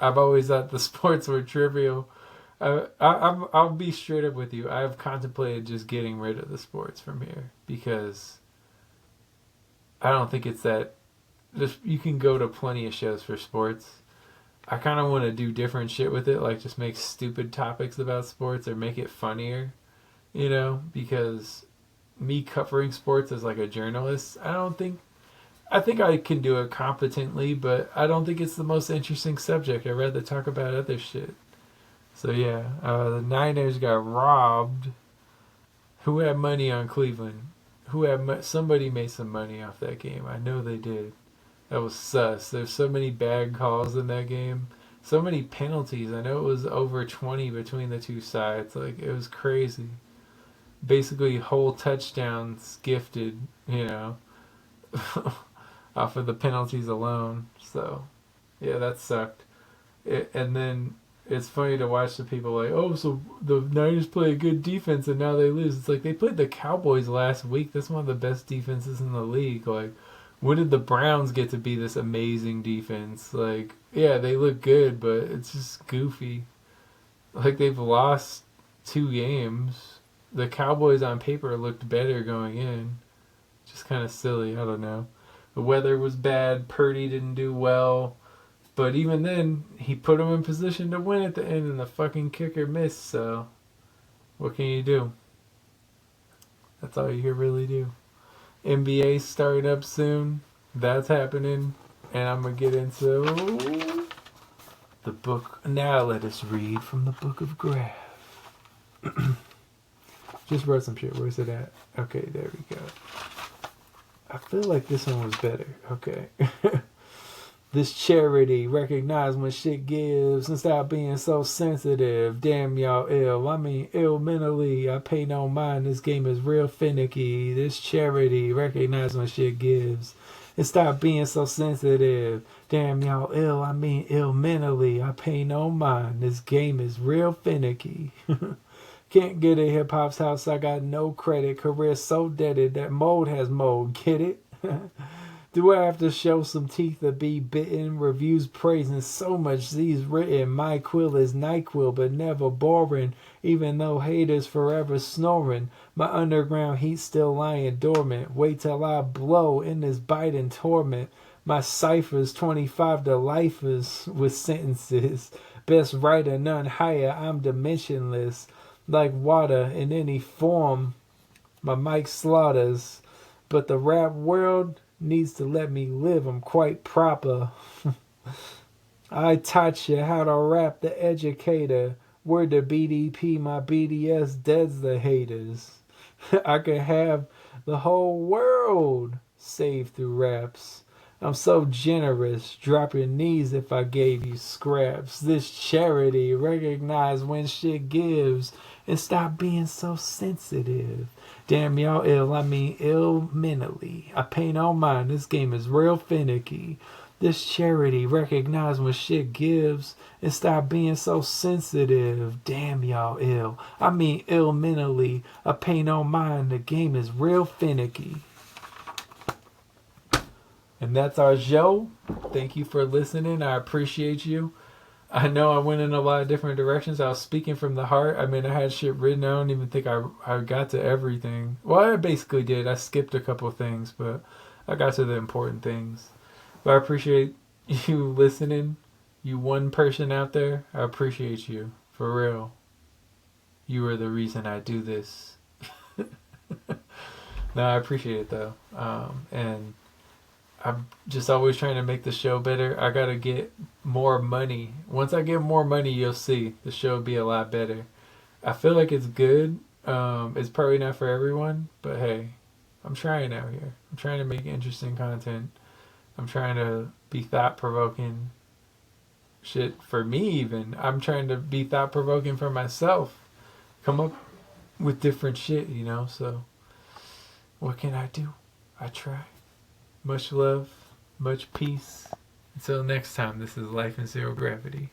I've always thought the sports were trivial. I'll be straight up with you. I've contemplated just getting rid of the sports from here because I don't think it's that. You can go to plenty of shows for sports. I kind of want to do different shit with it, like just make stupid topics about sports or make it funnier, you know, because me covering sports as like a journalist, I think I can do it competently, but I don't think it's the most interesting subject. I'd rather talk about other shit. So yeah, the Niners got robbed. Who had money on Cleveland? Somebody made some money off that game. I know they did. That was sus. There's so many bad calls in that game. So many penalties. I know it was over 20 between the two sides. Like, it was crazy. Basically, whole touchdowns gifted, you know, off of the penalties alone. So, yeah, that sucked. And then it's funny to watch the people like, oh, so the Niners play a good defense and now they lose. It's like they played the Cowboys last week. That's one of the best defenses in the league. Like, when did the Browns get to be this amazing defense? Like, yeah, they look good, but it's just goofy. Like, they've lost 2 games. The Cowboys on paper looked better going in. Just kind of silly. I don't know. The weather was bad. Purdy didn't do well. But even then, he put him in position to win at the end, and the fucking kicker missed, so what can you do? That's all you can really do. NBA starting up soon. That's happening. And I'm going to get into the book. Now let us read from the book of Grav. Just wrote some shit. Where's it at? Okay, there we go. I feel like this one was better. Okay. This charity, recognize when shit gives and stop being so sensitive. Damn y'all ill. I mean ill mentally. I pay no mind. This game is real finicky. This charity, recognize when shit gives and stop being so sensitive. Damn y'all ill. I mean ill mentally. I pay no mind. This game is real finicky. Can't get a hip hop's house. I got no credit. Career so deaded that mold has mold. Get it? Do I have to show some teeth to be bitten? Reviews praising so much Z's written. My quill is NyQuil, but never boring. Even though haters forever snoring, my underground heat still lying dormant. Wait till I blow in this biting torment. My ciphers 25 to lifers with sentences. Best writer, none higher. I'm dimensionless, like water in any form. My mic slaughters, but the rap world needs to let me live. I'm quite proper. I taught you how to rap, the educator. Word to BDP, my BDS deads the haters. I could have the whole world saved through raps. I'm so generous, drop your knees if I gave you scraps. This charity, recognize when shit gives and stop being so sensitive. Damn y'all ill, I mean ill mentally. I pay no mind, this game is real finicky. This charity, recognize when shit gives and stop being so sensitive. Damn y'all ill, I mean ill mentally. I pay no mind, the game is real finicky. And that's our show. Thank you for listening. I appreciate you. I know I went in a lot of different directions. I was speaking from the heart. I mean, I had shit written. I don't even think I got to everything. Well, I basically did. I skipped a couple things, but I got to the important things. But I appreciate you listening. You one person out there, I appreciate you. For real. You are the reason I do this. No, I appreciate it though. And I'm just always trying to make the show better. I gotta get more money. Once I get more money, you'll see the show will be a lot better. I feel like it's good. It's probably not for everyone, but hey, I'm trying out here. I'm trying to make interesting content. I'm trying to be thought-provoking shit for me even. I'm trying to be thought-provoking for myself. Come up with different shit, you know, so what can I do? I try. Much love, much peace. Until next time, this is Life in Zero Gravity.